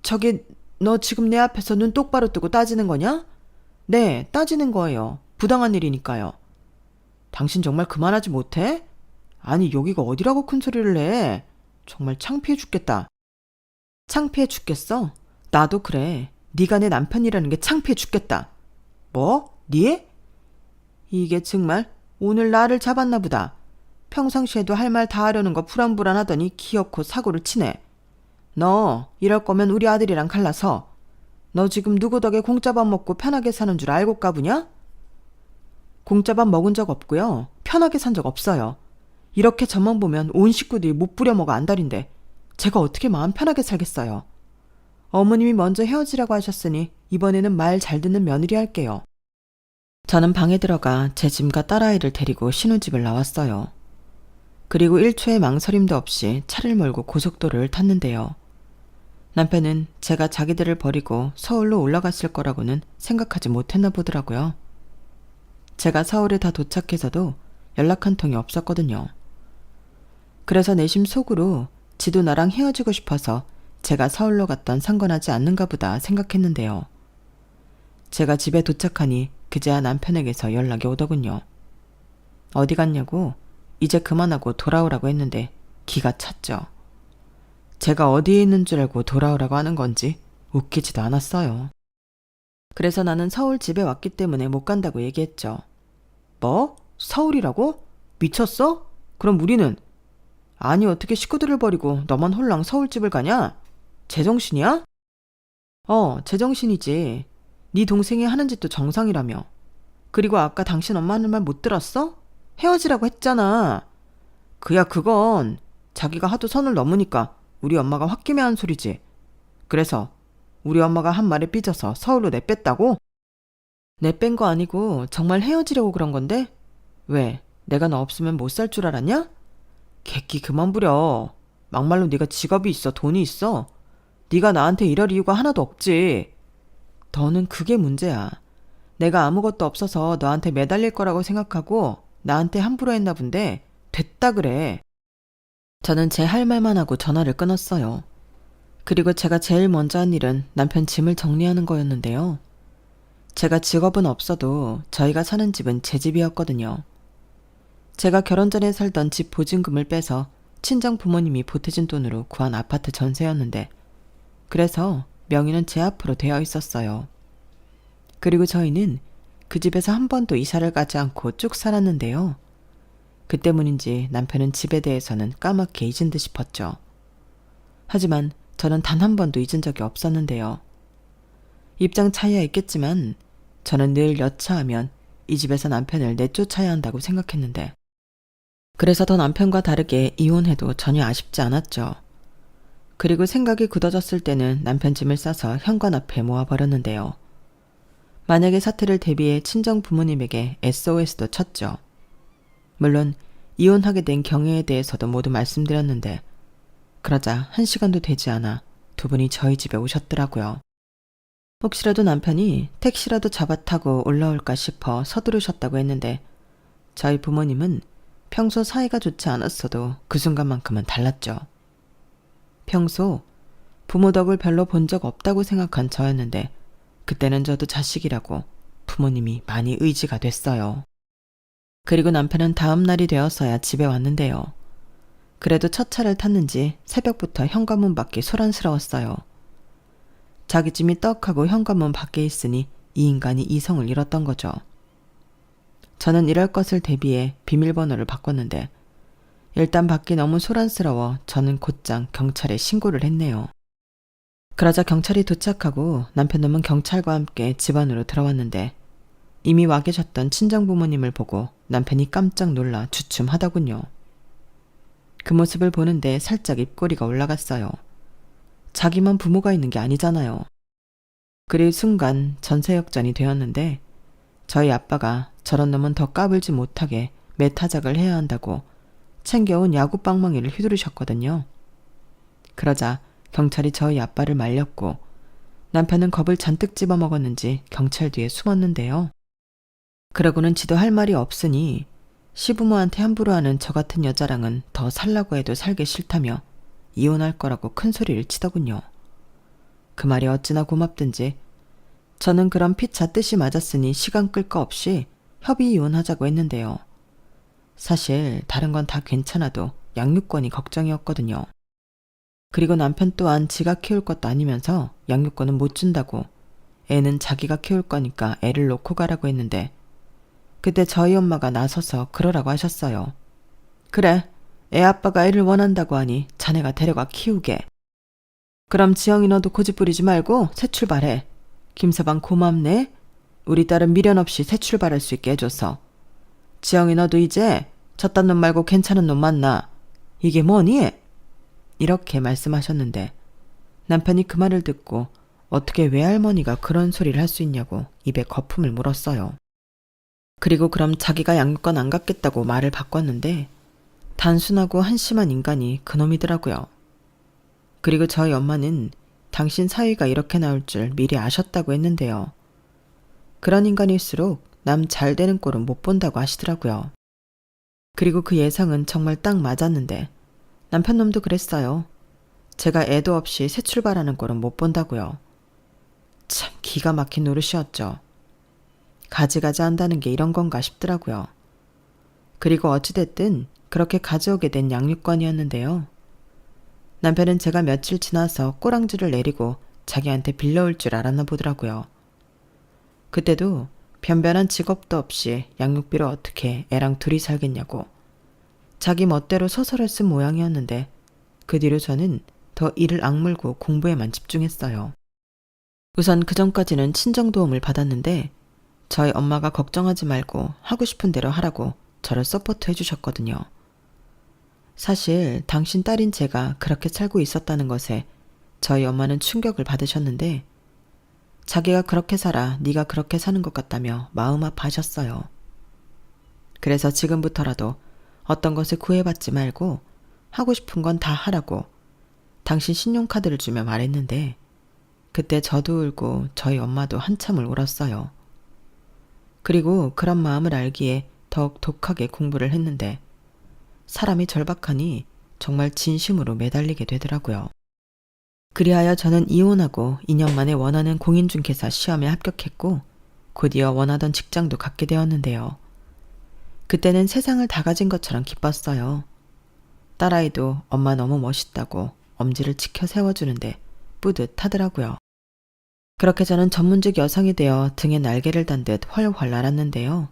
저기 너 지금 내 앞에서 눈 똑바로 뜨고 따지는 거냐? 네, 따지는 거예요. 부당한 일이니까요. 당신 정말 그만하지 못해? 아니, 여기가 어디라고 큰 소리를 해? 정말 창피해 죽겠다. 창피해 죽겠어? 나도 그래. 네가 내 남편이라는 게 창피해 죽겠다. 뭐? 니? 이게 정말 오늘 나를 잡았나 보다. 평상시에도 할 말 다 하려는 거 불안불안하더니 기어코 사고를 치네. 너 이럴 거면 우리 아들이랑 갈라서. 너 지금 누구 덕에 공짜밥 먹고 편하게 사는 줄 알고 까부냐? 공짜밥 먹은 적 없고요. 편하게 산 적 없어요. 이렇게 저만 보면 온 식구들이 못 부려먹어 안달인데 제가 어떻게 마음 편하게 살겠어요. 어머님이 먼저 헤어지라고 하셨으니 이번에는 말 잘 듣는 며느리 할게요. 저는 방에 들어가 제 짐과 딸아이를 데리고 신혼집을 나왔어요. 그리고 1초의 망설임도 없이 차를 몰고 고속도로를 탔는데요. 남편은 제가 자기들을 버리고 서울로 올라갔을 거라고는 생각하지 못했나 보더라고요. 제가 서울에 다 도착해서도 연락 한 통이 없었거든요. 그래서 내심 속으로 지도 나랑 헤어지고 싶어서 제가 서울로 갔던 상관하지 않는가 보다 생각했는데요. 제가 집에 도착하니 그제야 남편에게서 연락이 오더군요. 어디 갔냐고 이제 그만하고 돌아오라고 했는데 기가 찼죠. 제가 어디에 있는 줄 알고 돌아오라고 하는 건지 웃기지도 않았어요. 그래서 나는 서울 집에 왔기 때문에 못 간다고 얘기했죠. 뭐? 서울이라고? 미쳤어? 그럼 우리는? 아니 어떻게 식구들을 버리고 너만 홀랑 서울집을 가냐? 제정신이야? 제정신이지. 네 동생이 하는 짓도 정상이라며. 그리고 아까 당신 엄마 하는 말 못 들었어? 헤어지라고 했잖아. 그야 그건 자기가 하도 선을 넘으니까 우리 엄마가 홧김에 한 소리지. 그래서 우리 엄마가 한 말에 삐져서 서울로 내뺐다고? 내뺀 거 아니고 정말 헤어지려고 그런 건데? 왜? 내가 너 없으면 못 살 줄 알았냐? 객기 그만 부려. 막말로 네가 직업이 있어 돈이 있어. 네가 나한테 이럴 이유가 하나도 없지. 너는 그게 문제야. 내가 아무것도 없어서 너한테 매달릴 거라고 생각하고 나한테 함부로 했나 본데 됐다 그래. 저는 제 할 말만 하고 전화를 끊었어요. 그리고 제가 제일 먼저 한 일은 남편 짐을 정리하는 거였는데요. 제가 직업은 없어도 저희가 사는 집은 제 집이었거든요. 제가 결혼 전에 살던 집 보증금을 빼서 친정 부모님이 보태준 돈으로 구한 아파트 전세였는데, 그래서 명의는 제 앞으로 되어 있었어요. 그리고 저희는 그 집에서 한 번도 이사를 가지 않고 쭉 살았는데요. 그 때문인지 남편은 집에 대해서는 까맣게 잊은 듯 싶었죠. 하지만 저는 단 한 번도 잊은 적이 없었는데요. 입장 차이야 있겠지만 저는 늘 여차하면 이 집에서 남편을 내쫓아야 한다고 생각했는데, 그래서 더 남편과 다르게 이혼해도 전혀 아쉽지 않았죠. 그리고 생각이 굳어졌을 때는 남편 짐을 싸서 현관 앞에 모아버렸는데요. 만약에 사태를 대비해 친정 부모님에게 SOS도 쳤죠. 물론 이혼하게 된 경위에 대해서도 모두 말씀드렸는데, 그러자 1시간도 되지 않아 두 분이 저희 집에 오셨더라고요. 혹시라도 남편이 택시라도 잡아 타고 올라올까 싶어 서두르셨다고 했는데, 저희 부모님은 평소 사이가 좋지 않았어도 그 순간만큼은 달랐죠. 평소 부모 덕을 별로 본 적 없다고 생각한 저였는데, 그때는 저도 자식이라고 부모님이 많이 의지가 됐어요. 그리고 남편은 다음 날이 되어서야 집에 왔는데요. 그래도 첫 차를 탔는지 새벽부터 현관문 밖이 소란스러웠어요. 자기 짐이 떡하고 현관문 밖에 있으니 이 인간이 이성을 잃었던 거죠. 저는 이럴 것을 대비해 비밀번호를 바꿨는데, 일단 밖이 너무 소란스러워 저는 곧장 경찰에 신고를 했네요. 그러자 경찰이 도착하고 남편놈은 경찰과 함께 집 안으로 들어왔는데, 이미 와 계셨던 친정부모님을 보고 남편이 깜짝 놀라 주춤하더군요. 그 모습을 보는데 살짝 입꼬리가 올라갔어요. 자기만 부모가 있는 게 아니잖아요. 그리 순간 전세역전이 되었는데, 저희 아빠가 저런 놈은 더 까불지 못하게 매타작을 해야 한다고 챙겨온 야구 빵망이를 휘두르셨거든요. 그러자 경찰이 저희 아빠를 말렸고, 남편은 겁을 잔뜩 집어먹었는지 경찰 뒤에 숨었는데요. 그러고는 지도 할 말이 없으니 시부모한테 함부로 하는 저 같은 여자랑은 더 살라고 해도 살기 싫다며 이혼할 거라고 큰 소리를 치더군요. 그 말이 어찌나 고맙든지 저는 그런 피차 뜻이 맞았으니 시간 끌 거 없이 협의 이혼하자고 했는데요. 사실 다른 건 다 괜찮아도 양육권이 걱정이었거든요. 그리고 남편 또한 지가 키울 것도 아니면서 양육권은 못 준다고, 애는 자기가 키울 거니까 애를 놓고 가라고 했는데, 그때 저희 엄마가 나서서 그러라고 하셨어요. 그래, 애 아빠가 애를 원한다고 하니 자네가 데려가 키우게. 그럼 지영이 너도 고집 부리지 말고 새 출발해. 김서방 고맙네. 우리 딸은 미련 없이 새 출발할 수 있게 해줘서. 지영이 너도 이제 저딴 놈 말고 괜찮은 놈 만나. 이게 뭐니? 이렇게 말씀하셨는데, 남편이 그 말을 듣고 어떻게 외할머니가 그런 소리를 할 수 있냐고 입에 거품을 물었어요. 그리고 그럼 자기가 양육권 안 갖겠다고 말을 바꿨는데, 단순하고 한심한 인간이 그놈이더라고요. 그리고 저희 엄마는 당신 사위가 이렇게 나올 줄 미리 아셨다고 했는데요. 그런 인간일수록 남 잘 되는 꼴은 못 본다고 하시더라고요. 그리고 그 예상은 정말 딱 맞았는데, 남편 놈도 그랬어요. 제가 애도 없이 새 출발하는 꼴은 못 본다고요. 참 기가 막힌 노릇이었죠. 가지가지 한다는 게 이런 건가 싶더라고요. 그리고 어찌됐든 그렇게 가져오게 된 양육권이었는데요. 남편은 제가 며칠 지나서 꼬랑지를 내리고 자기한테 빌려올 줄 알았나 보더라고요. 그때도 변변한 직업도 없이 양육비로 어떻게 애랑 둘이 살겠냐고 자기 멋대로 소설을 쓴 모양이었는데, 그 뒤로 저는 더 이를 악물고 공부에만 집중했어요. 우선 그 전까지는 친정 도움을 받았는데, 저희 엄마가 걱정하지 말고 하고 싶은 대로 하라고 저를 서포트 해주셨거든요. 사실 당신 딸인 제가 그렇게 살고 있었다는 것에 저희 엄마는 충격을 받으셨는데, 자기가 그렇게 살아 네가 그렇게 사는 것 같다며 마음 아파하셨어요. 그래서 지금부터라도 어떤 것을 구애받지 말고 하고 싶은 건 다 하라고 당신 신용카드를 주며 말했는데, 그때 저도 울고 저희 엄마도 한참을 울었어요. 그리고 그런 마음을 알기에 더욱 독하게 공부를 했는데, 사람이 절박하니 정말 진심으로 매달리게 되더라고요. 그리하여 저는 이혼하고 2년 만에 원하는 공인중개사 시험에 합격했고 곧이어 원하던 직장도 갖게 되었는데요. 그때는 세상을 다 가진 것처럼 기뻤어요. 딸아이도 엄마 너무 멋있다고 엄지를 치켜 세워주는데 뿌듯하더라고요. 그렇게 저는 전문직 여성이 되어 등에 날개를 단 듯 훨훨 날았는데요.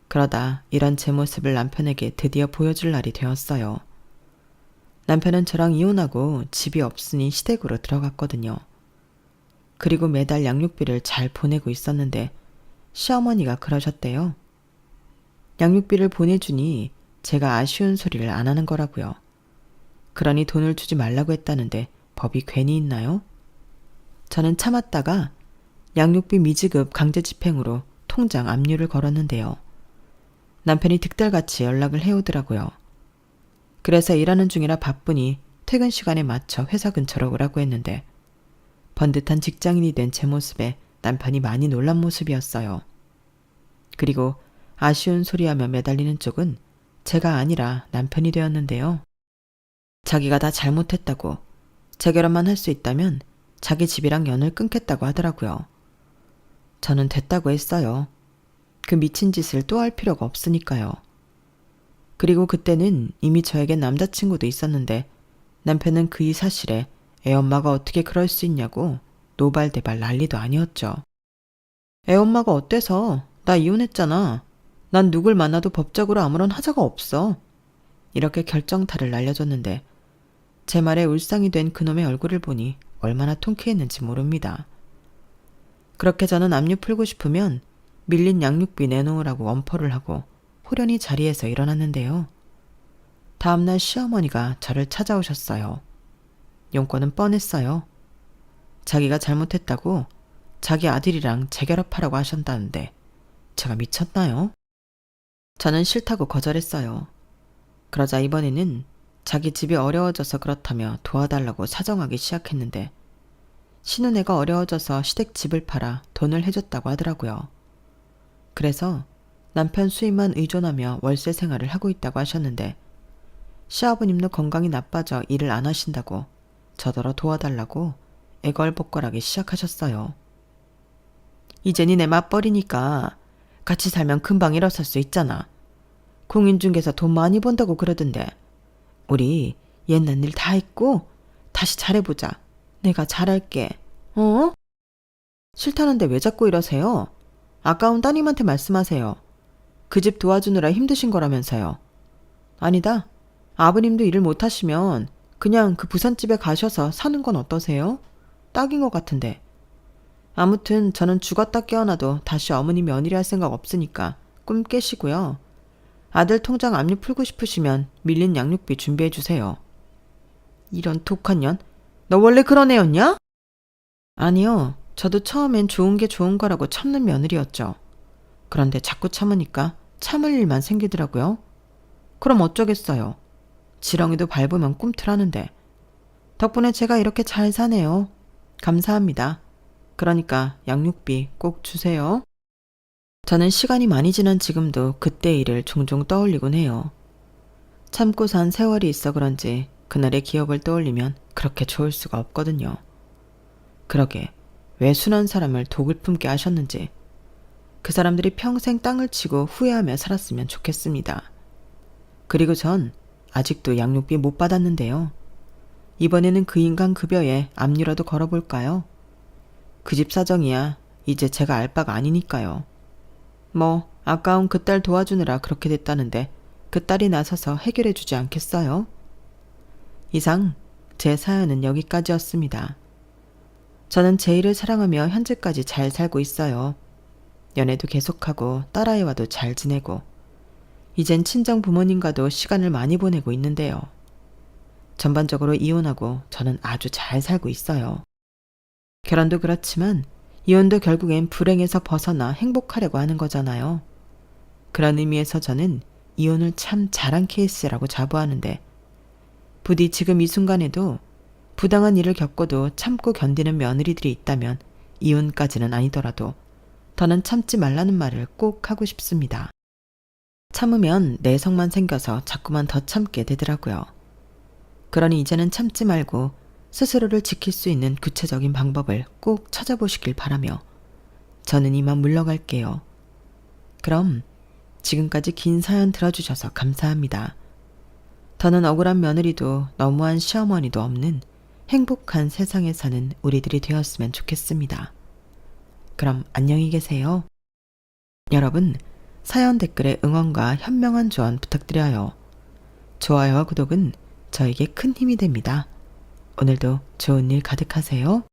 그러다 이런 제 모습을 남편에게 드디어 보여줄 날이 되었어요. 남편은 저랑 이혼하고 집이 없으니 시댁으로 들어갔거든요. 그리고 매달 양육비를 잘 보내고 있었는데 시어머니가 그러셨대요. 양육비를 보내주니 제가 아쉬운 소리를 안 하는 거라고요. 그러니 돈을 주지 말라고 했다는데 법이 괜히 있나요? 저는 참았다가 양육비 미지급 강제 집행으로 통장 압류를 걸었는데요. 남편이 득달같이 연락을 해오더라고요. 그래서 일하는 중이라 바쁘니 퇴근 시간에 맞춰 회사 근처로 오라고 했는데 번듯한 직장인이 된 제 모습에 남편이 많이 놀란 모습이었어요. 그리고 아쉬운 소리하며 매달리는 쪽은 제가 아니라 남편이 되었는데요. 자기가 다 잘못했다고 재결혼만 할 수 있다면 자기 집이랑 연을 끊겠다고 하더라고요. 저는 됐다고 했어요. 그 미친 짓을 또 할 필요가 없으니까요. 그리고 그때는 이미 저에겐 남자친구도 있었는데 남편은 그 이 사실에 애엄마가 어떻게 그럴 수 있냐고 노발대발 난리도 아니었죠. 애엄마가 어때서? 나 이혼했잖아. 난 누굴 만나도 법적으로 아무런 하자가 없어. 이렇게 결정타를 날려줬는데 제 말에 울상이 된 그놈의 얼굴을 보니 얼마나 통쾌했는지 모릅니다. 그렇게 저는 압류 풀고 싶으면 밀린 양육비 내놓으라고 엄포를 하고 호련히 자리에서 일어났는데요. 다음날 시어머니가 저를 찾아오셨어요. 용건은 뻔했어요. 자기가 잘못했다고 자기 아들이랑 재결합하라고 하셨다는데 제가 미쳤나요? 저는 싫다고 거절했어요. 그러자 이번에는 자기 집이 어려워져서 그렇다며 도와달라고 사정하기 시작했는데 신혼애가 어려워져서 시댁 집을 팔아 돈을 해줬다고 하더라고요. 그래서 남편 수입만 의존하며 월세 생활을 하고 있다고 하셨는데 시아버님도 건강이 나빠져 일을 안 하신다고 저더러 도와달라고 애걸복걸하기 시작하셨어요. 이제니 내 맞벌이니까 같이 살면 금방 일어설 수 있잖아. 공인중개사 돈 많이 번다고 그러던데 우리 옛날 일 다 잊고 다시 잘해보자. 내가 잘할게. 어? 싫다는데 왜 자꾸 이러세요? 아까운 따님한테 말씀하세요. 그 집 도와주느라 힘드신 거라면서요. 아니다. 아버님도 일을 못하시면 그냥 그 부산집에 가셔서 사는 건 어떠세요? 딱인 것 같은데. 아무튼 저는 죽었다 깨어나도 다시 어머니 며느리 할 생각 없으니까 꿈 깨시고요. 아들 통장 압류 풀고 싶으시면 밀린 양육비 준비해 주세요. 이런 독한 년? 너 원래 그런 애였냐? 아니요. 저도 처음엔 좋은 게 좋은 거라고 참는 며느리였죠. 그런데 자꾸 참으니까 참을 일만 생기더라고요. 그럼 어쩌겠어요. 지렁이도 밟으면 꿈틀하는데. 덕분에 제가 이렇게 잘 사네요. 감사합니다. 그러니까 양육비 꼭 주세요. 저는 시간이 많이 지난 지금도 그때 일을 종종 떠올리곤 해요. 참고 산 세월이 있어 그런지 그날의 기억을 떠올리면 그렇게 좋을 수가 없거든요. 그러게 왜 순한 사람을 독을 품게 하셨는지 그 사람들이 평생 땅을 치고 후회하며 살았으면 좋겠습니다. 그리고 전 아직도 양육비 못 받았는데요. 이번에는 그 인간 급여에 압류라도 걸어볼까요? 그 집 사정이야 이제 제가 알 바가 아니니까요. 뭐 아까운 그 딸 도와주느라 그렇게 됐다는데 그 딸이 나서서 해결해 주지 않겠어요? 이상 제 사연은 여기까지였습니다. 저는 제 일을 사랑하며 현재까지 잘 살고 있어요. 연애도 계속하고 딸아이와도 잘 지내고 이젠 친정 부모님과도 시간을 많이 보내고 있는데요. 전반적으로 이혼하고 저는 아주 잘 살고 있어요. 결혼도 그렇지만 이혼도 결국엔 불행에서 벗어나 행복하려고 하는 거잖아요. 그런 의미에서 저는 이혼을 참 잘한 케이스라고 자부하는데 부디 지금 이 순간에도 부당한 일을 겪고도 참고 견디는 며느리들이 있다면 이혼까지는 아니더라도 더는 참지 말라는 말을 꼭 하고 싶습니다. 참으면 내성만 생겨서 자꾸만 더 참게 되더라고요. 그러니 이제는 참지 말고 스스로를 지킬 수 있는 구체적인 방법을 꼭 찾아보시길 바라며 저는 이만 물러갈게요. 그럼 지금까지 긴 사연 들어주셔서 감사합니다. 더는 억울한 며느리도 너무한 시어머니도 없는 행복한 세상에 사는 우리들이 되었으면 좋겠습니다. 그럼 안녕히 계세요. 여러분, 사연 댓글에 응원과 현명한 조언 부탁드려요. 좋아요와 구독은 저에게 큰 힘이 됩니다. 오늘도 좋은 일 가득하세요.